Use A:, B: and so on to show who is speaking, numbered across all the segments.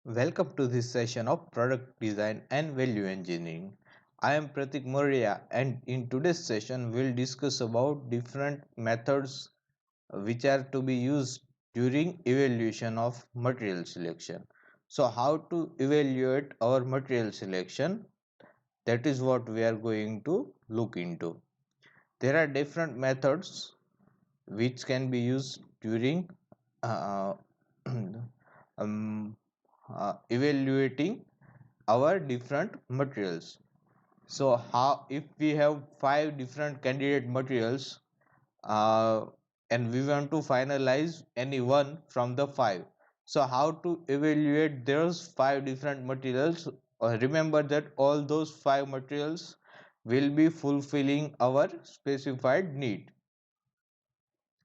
A: Welcome to this session of Product Design and Value Engineering. I am Pratik Moria, and in today's session we'll discuss about different methods which are to be used during evaluation of material selection. So how to evaluate our material selection, that is what we are going to look into. There are different methods which can be used during uh, um, evaluating our different materials. So how, if we have five different candidate materials, uh, and we want to finalize any one from the five, so how to evaluate those five different materials? Remember that all those five materials will be fulfilling our specified need.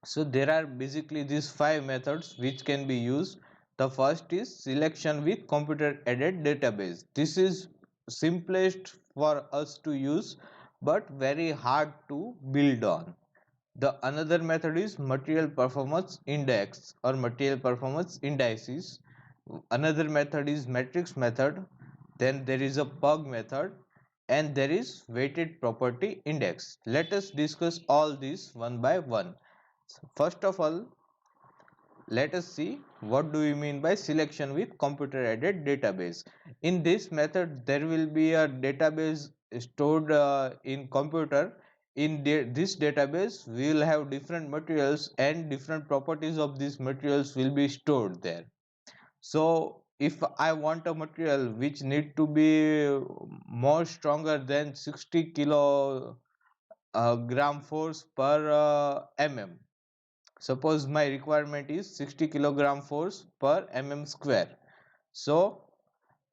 A: So there are basically these five methods which can be used. The first is selection with computer aided database. This is simplest for us to use but very hard to build on. The another method is material performance index or material performance indices. Another method is matrix method. Then there is a pug method, and there is weighted property index. Let us discuss all these one by one. First of all, let us see what do we mean by selection with computer aided database. In this method, there will be a database stored in computer. In this database, we will have different materials and different properties of these materials will be stored there. So if I want a material which need to be more stronger than 60 kilo gram force per mm. Suppose my requirement is 60 kilogram force per mm square. So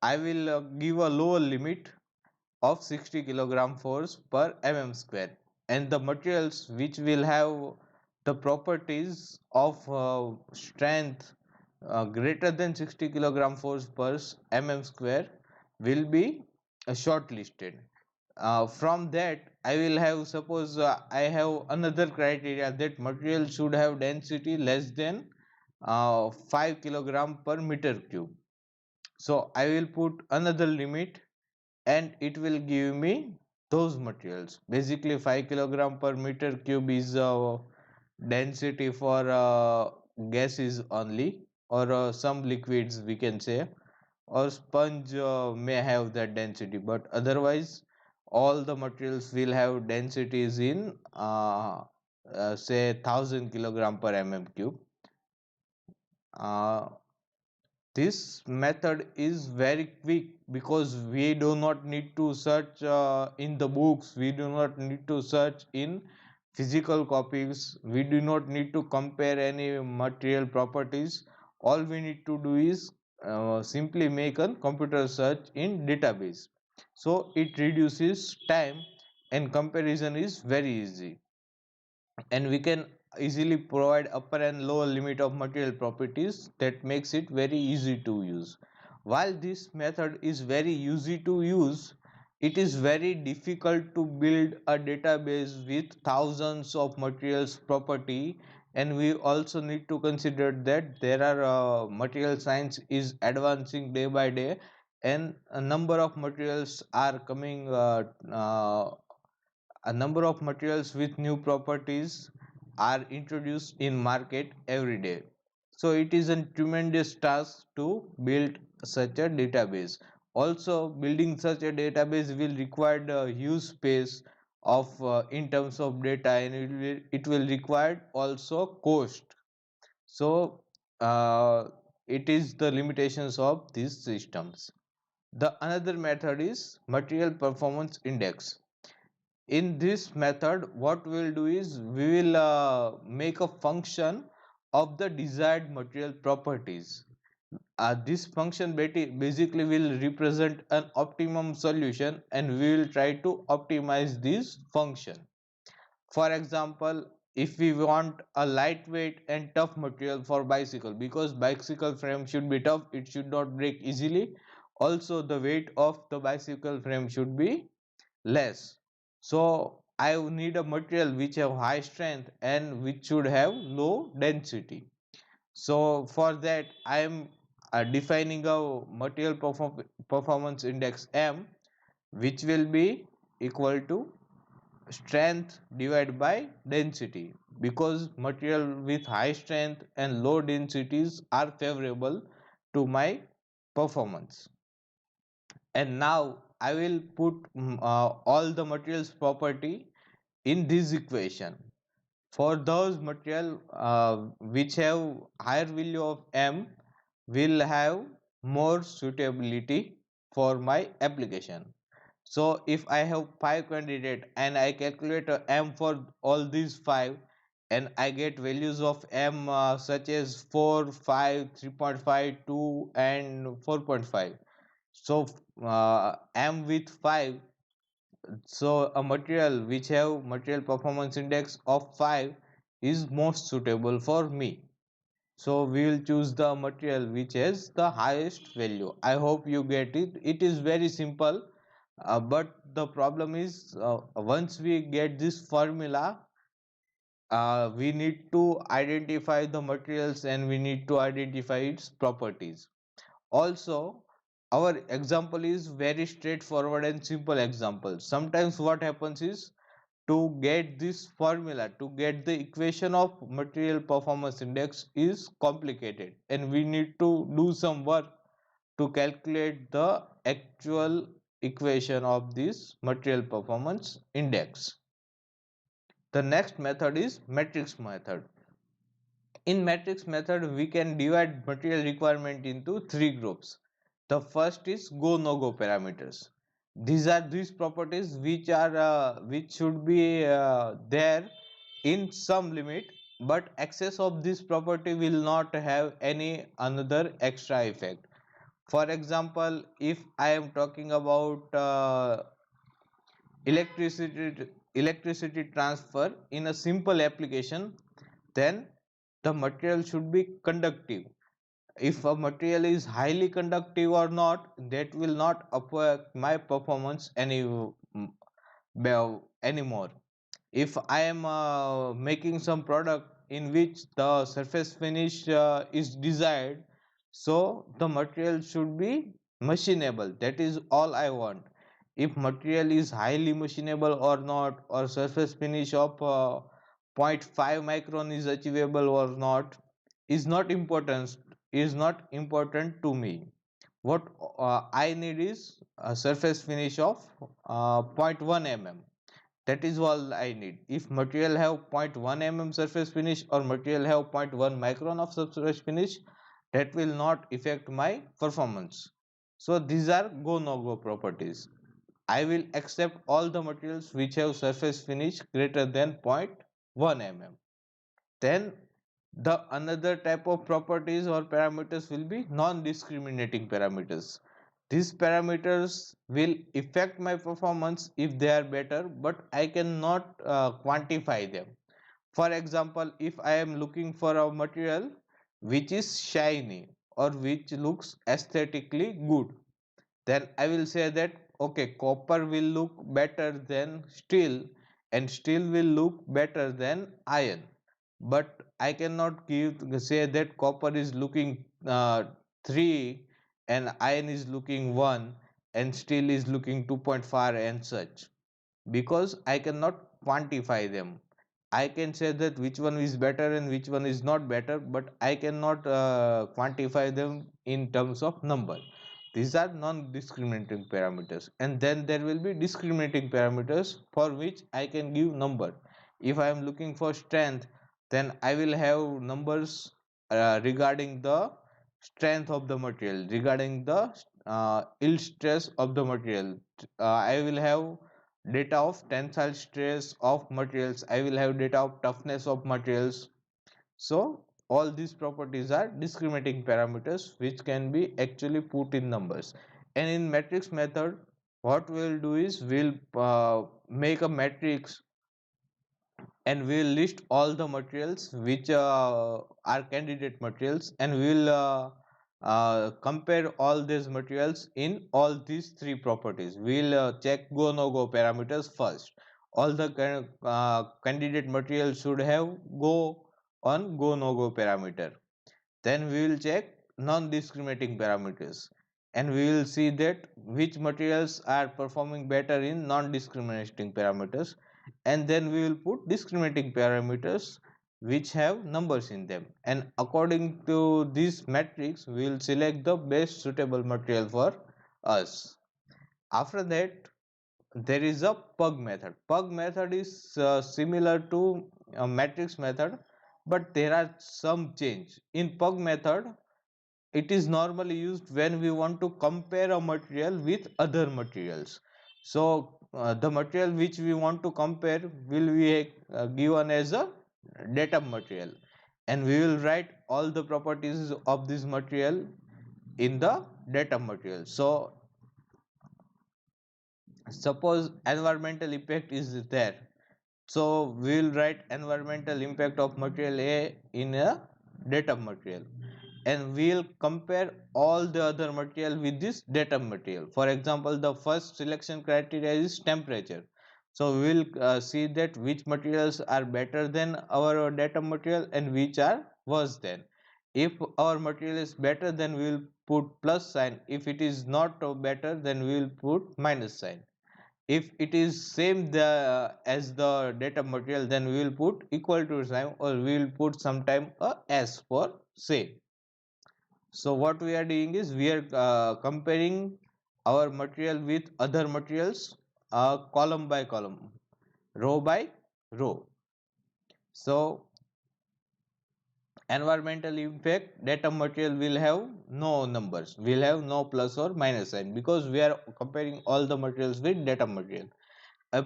A: I will give a lower limit of 60 kilogram force per mm square, and the materials which will have the properties of strength greater than 60 kilogram force per mm square will be shortlisted. From that I will have, suppose I have another criteria that material should have density less than 5 kilogram per meter cube. So I will put another limit and it will give me those materials. Basically 5 kilogram per meter cube is density for gases only, or some liquids we can say, or sponge may have that density, but otherwise all the materials will have densities in say 1000 kilogram per mm cube. uh, this method is very quick because we do not need to search in the books, we do not need to search in physical copies, we do not need to compare any material properties. All we need to do is simply make a computer search in database. So it reduces time and comparison is very easy, and we can easily provide upper and lower limit of material properties that makes it very easy to use. While this method is very easy to use, it is very difficult to build a database with thousands of materials property, and we also need to consider that there are material science is advancing day by day, and a number of materials are coming, a number of materials with new properties are introduced in market every day. So it is a tremendous task to build such a database. Also building such a database will require a huge space of in terms of data, and it will require also cost. So it is the limitations of these systems. The another method is material performance index. In this method what we will do is we will make a function of the desired material properties. This function basically will represent an optimum solution, and we will try to optimize this function. For example, if we want a lightweight and tough material for bicycle, because bicycle frame should be tough, it should not break easily, also the weight of the bicycle frame should be less. So I need a material which have high strength and which should have low density. So for that defining a material performance index M, which will be equal to strength divided by density, because material with high strength and low densities are favorable to my performance. And now I will put all the materials property in this equation. For those material which have higher value of M, will have more suitability for my application. So if I have 5 candidate and I calculate a M for all these 5, and I get values of M such as 4, 5, 3.5, 2 and 4.5. So M with 5, so a material which have material performance index of 5 is most suitable for me. So we will choose the material which has the highest value. I hope you get it. It is very simple, but the problem is once we get this formula, we need to identify the materials and we need to identify its properties. Also, our example is very straightforward and simple example. Sometimes what happens is, to get this formula, to get the equation of material performance index is complicated, and we need to do some work to calculate the actual equation of this material performance index. The next method is matrix method. In matrix method, we can divide material requirement into three groups. The first is go no go parameters. These are these properties which should be there in some limit, but excess of this property will not have any another extra effect. For example, if I am talking about electricity transfer in a simple application, then the material should be conductive. If a material is highly conductive or not, that will not affect my performance anymore. If I am making some product in which the surface finish is desired, so the material should be machinable. That is all I want. If material is highly machinable or not, or surface finish of zero point 0.5 micron is achievable or not, is not important to me. What I need is a surface finish of zero point 0.1 mm. That is all I need. If material have zero point 0.1 mm surface finish or material have zero point 0.1 micron of surface finish, that will not affect my performance. So these are go no go properties. I will accept all the materials which have surface finish greater than zero point 0.1 mm. Then the another type of properties or parameters will be non-discriminating parameters. These parameters will affect my performance if they are better, but I cannot quantify them. For example, if I am looking for a material which is shiny or which looks aesthetically good, then I will say that okay, copper will look better than steel and steel will look better than iron. But I cannot say that copper is looking 3 and iron is looking 1 and steel is looking 2.5 and such, because I cannot quantify them. I can say that which one is better and which one is not better, but I cannot quantify them in terms of number. These are non-discriminating parameters, and then there will be discriminating parameters for which I can give number. If I am looking for strength, then I will have numbers regarding the strength of the material, regarding the yield stress of the material. I will have data of tensile stress of materials, I will have data of toughness of materials. So all these properties are discriminating parameters which can be actually put in numbers. And in matrix method, what we will do is we'll make a matrix and we will list all the materials which are candidate materials, and we will compare all these materials in all these three properties. We will check go no go parameters first. All the candidate materials should have go on go no go parameter. Then we will check non-discriminating parameters, and we will see that which materials are performing better in non-discriminating parameters, and then we will put discriminating parameters which have numbers in them, and according to this matrix we will select the best suitable material for us. After that, there is a pug method. Pug method is similar to a matrix method, but there are some change. In pug method, it is normally used when we want to compare a material with other materials. So the material which we want to compare will be given as a datum material, and we will write all the properties of this material in the datum material. So suppose environmental impact is there, so we will write environmental impact of material A in a datum material, and we will compare all the other material with this datum material. For example, the first selection criteria is temperature, so we will see that which materials are better than our datum material and which are worse than. If our material is better, then we will put plus sign. If it is not better, then we will put minus sign. If it is same as the data material, then we will put equal to sign, or we will put sometime a s for same. So what we are doing is we are comparing our material with other materials, column by column, row by row. So environmental impact data material will have no numbers, will have no plus or minus sign, because we are comparing all the materials with data material.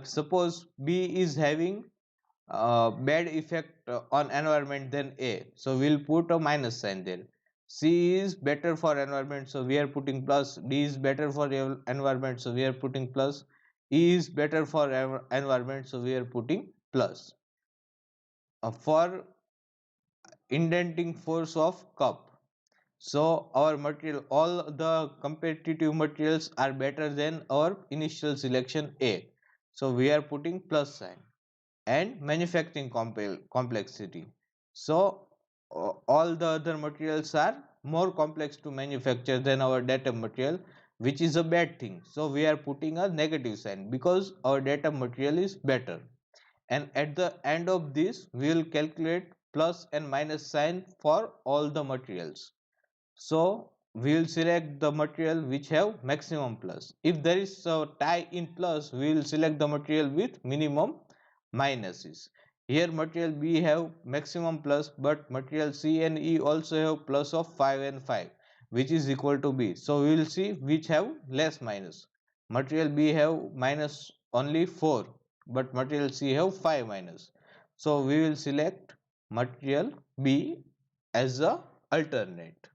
A: Suppose B is having bad effect on environment than A, so we'll put a minus sign there. C is better for environment, so we are putting plus. D is better for environment, so we are putting plus. E is better for environment, so we are putting plus. For indenting force of cup, so our material, all the competitive materials are better than our initial selection A, so we are putting plus sign. And manufacturing complexity, so all the other materials are more complex to manufacture than our data material, which is a bad thing, so we are putting a negative sign because our data material is better. And at the end of this we will calculate plus and minus sign for all the materials. So we will select the material which have maximum plus. If there is a tie in plus, we will select the material with minimum minuses. Here material B have maximum plus, but material C and E also have plus of 5 and 5, which is equal to B. So we will see which have less minus. Material B have minus only 4, but material C have 5 minus. So we will select material B as a alternate.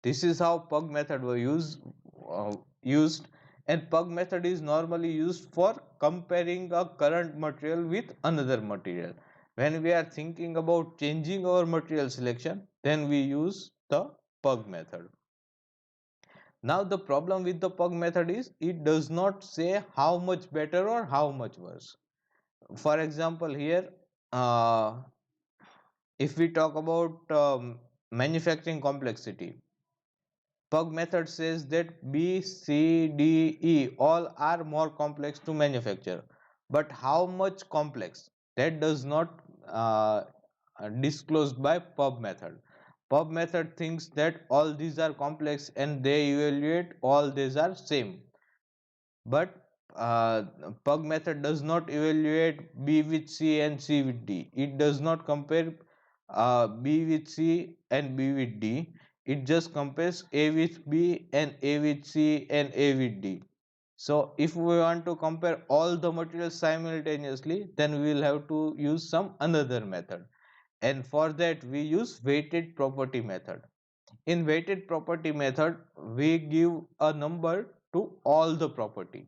A: This is how pug method were used, and pug method is normally used for comparing a current material with another material. When we are thinking about changing our material selection, then we use the pug method. Now the problem with the pug method is it does not say how much better or how much worse. For example, here if we talk about manufacturing complexity, Pug method says that B, C, D, E all are more complex to manufacture. But how much complex? That does not disclosed by pub method. Pub method thinks that all these are complex and they evaluate all these are same. But uh, pug method does not evaluate B with C and C with D. It does not compare B with C and B with D. It just compares A with B and A with C and A with D. So if we want to compare all the materials simultaneously, then we will have to use some another method, and for that we use weighted property method. In weighted property method, we give a number to all the property,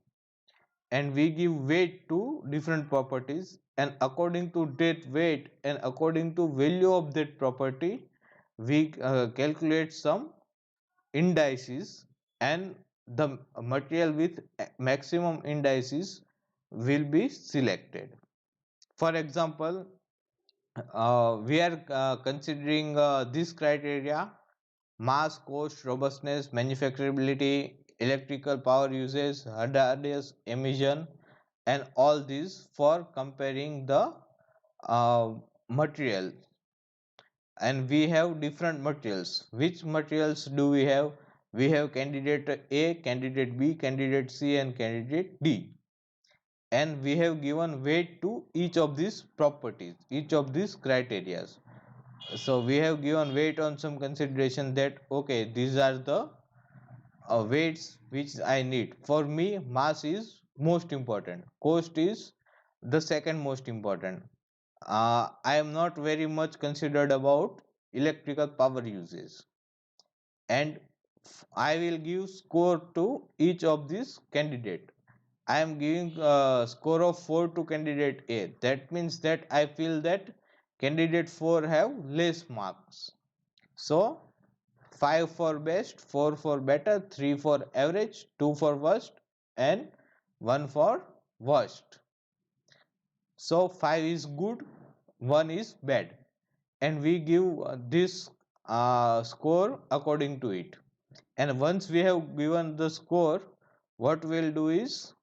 A: and we give weight to different properties, and according to that weight and according to value of that property, we calculate some indices, and the material with maximum indices will be selected. For example, we are considering this criteria mass, cost, robustness, manufacturability, electrical power usage, hazardous emission, and all these for comparing the uh, material. And we have different materials. Which materials do we have? We have candidate A, candidate B, candidate C, and candidate D. And we have given weight to each of these properties, each of these criteria. So we have given weight on some consideration that okay, these are the weights which I need. For me, mass is most important. Cost is the second most important. I am not very much considered about electrical power uses, and I will give score to each of these candidate. I am giving a score of 4 to candidate A. That means that I feel that candidate 4 have less marks. So 5 for best, 4 for better, 3 for average, 2 for worst, and 1 for worst. So 5 is good, 1 is bad, and we give this score according to it. And once we have given the score, what we'll do is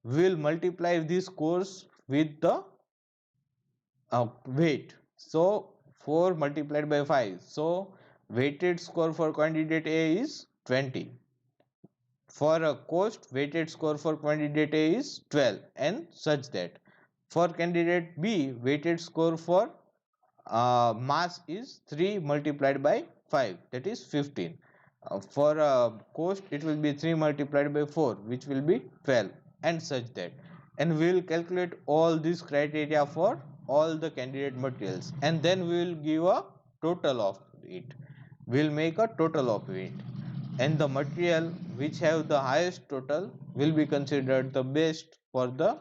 A: we'll multiply these scores with the weight. So 4 multiplied by 5. So weighted score for candidate A is 20. For a cost, weighted score for candidate A is 12, and such that. For candidate B, weighted score for mass is 3 multiplied by 5, that is 15. For cost, it will be 3 multiplied by 4, which will be 12, and such that. And we will calculate all these criteria for all the candidate materials, and then we will give a total of it. We will make a total of it, and the material which have the highest total will be considered the best for the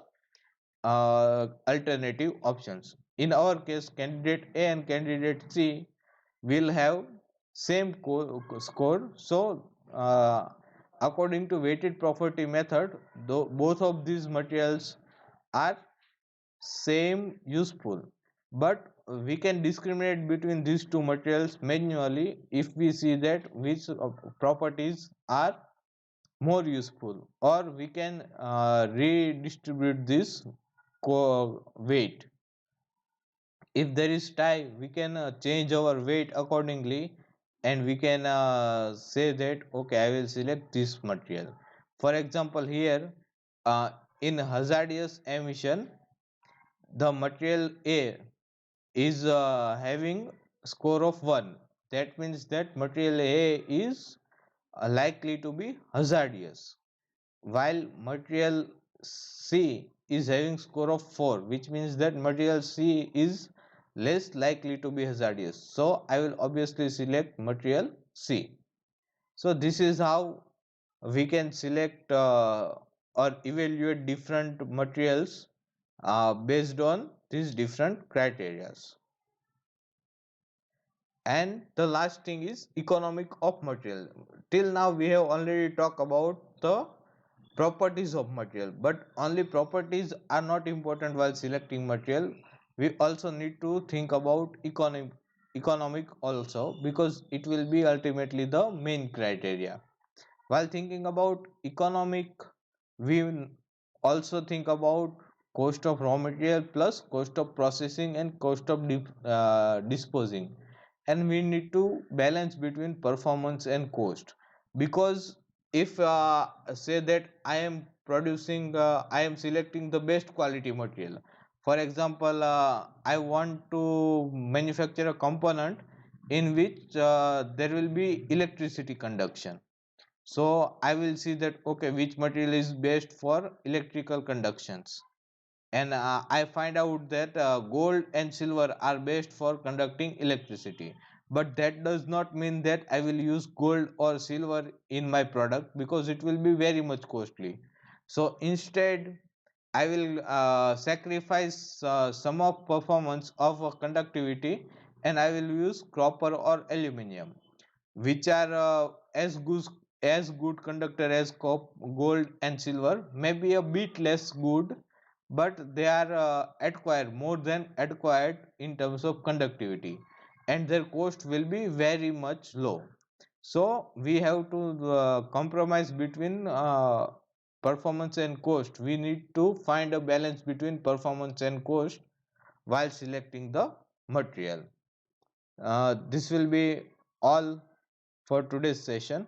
A: alternative options. In our case, candidate A and candidate C will have same score. So, according to weighted property method, though both of these materials are same useful, but we can discriminate between these two materials manually if we see that which properties are more useful, or we can redistribute this weight. If there is tie, we can change our weight accordingly, and we can say that okay, I will select this material. For example, here in hazardous emission, the material A is having score of 1. That means that material A is likely to be hazardous, while material C is having score of 4, which means that material C is less likely to be hazardous. So I will obviously select material C. So this is how we can select or evaluate different materials based on these different criteria. And the last thing is economic of material. Till now we have already talked about the properties of material, but only properties are not important while selecting material. We also need to think about economic also, because it will be ultimately the main criteria. While thinking about economic, we also think about cost of raw material plus cost of processing and cost of disposing, and we need to balance between performance and cost. Because if say that I am producing, I am selecting the best quality material. For example, I want to manufacture a component in which there will be electricity conduction. So I will see that okay, which material is best for electrical conductions, and I find out that gold and silver are best for conducting electricity. But that does not mean that I will use gold or silver in my product, because it will be very much costly. So instead I will sacrifice some of performance of conductivity, and I will use copper or aluminium, which are as good conductor as gold and silver, maybe a bit less good, but they are acquired more than acquired in terms of conductivity, and their cost will be very much low. So we have to compromise between performance and cost. We need to find a balance between performance and cost while selecting the material. This will be all for today's session.